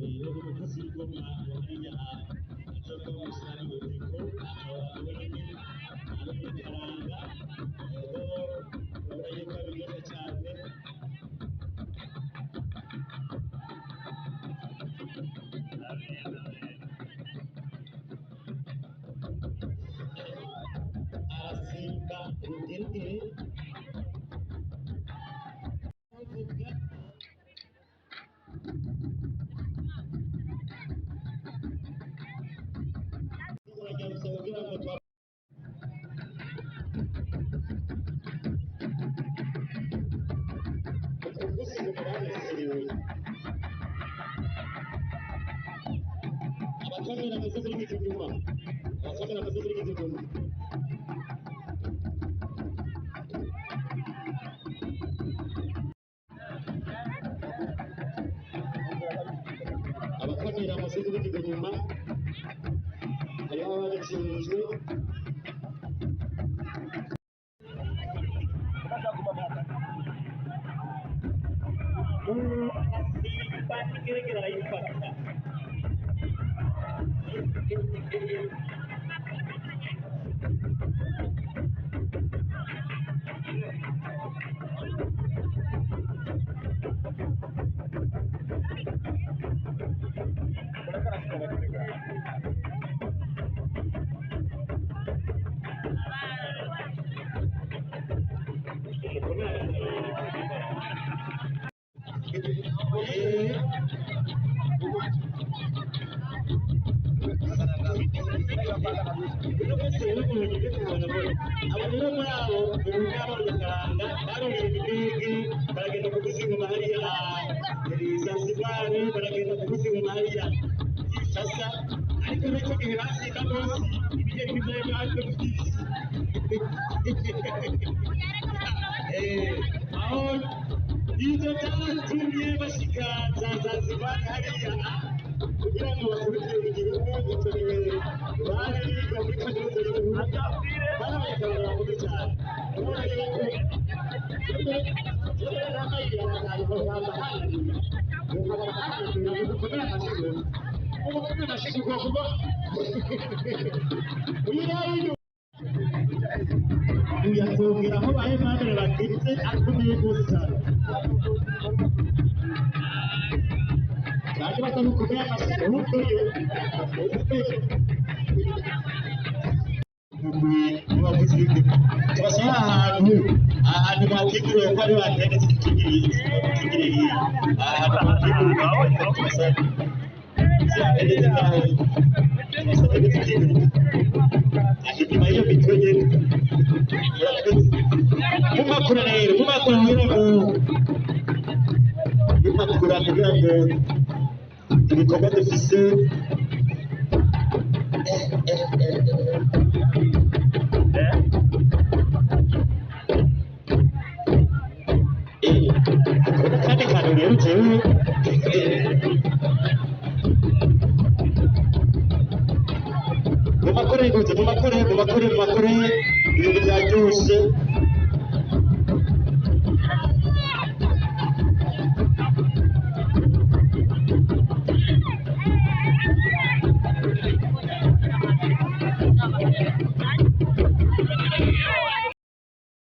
rero umukozi w'ingoma hariya azoga umusarani w'uriko abonye karanga urabona yuko biryoshye cyane arasimba urugero abakamera amaze kuri iki cyuma abakamera amaze kuri iki cyuma abakamera amaze kuri iki cyuma hariho ababishinzwe kira-kira ayifata abagore muri abo n'abakaranga barongera ibidigi baragenda kuvuza ingoma hariya Zanzibari baragenda kuvuza ingoma hariya Sasa ariko n'icyo gihe basiga munsi ibigeni bivuye natwe byinshi aho ibyo byatumye bashika za Zanzibari hariya kugira ngo bakurikire igihugu gitorewe bari biga muri kaminuza y'igihugu barabayekanira bakuze cyane ubona yuko n'amayira y'abantu babahanira babahanira mu gukomera amashuri ubu gukomera amashuri kuba uyu uyakongera aho bahe madre bakitse akomeye rwose cyane kandi batamukomeye amashuri ahubwo yo tubasaba ahantu bateguriwe ko ari batende zikigiriye ahantu bateguriwe tubasaba zikigiriye ngaho tubasaba zikigiriye inyuma y'iyo mitonye mumakura rero mumakura kugira ngo ibikorwa dufise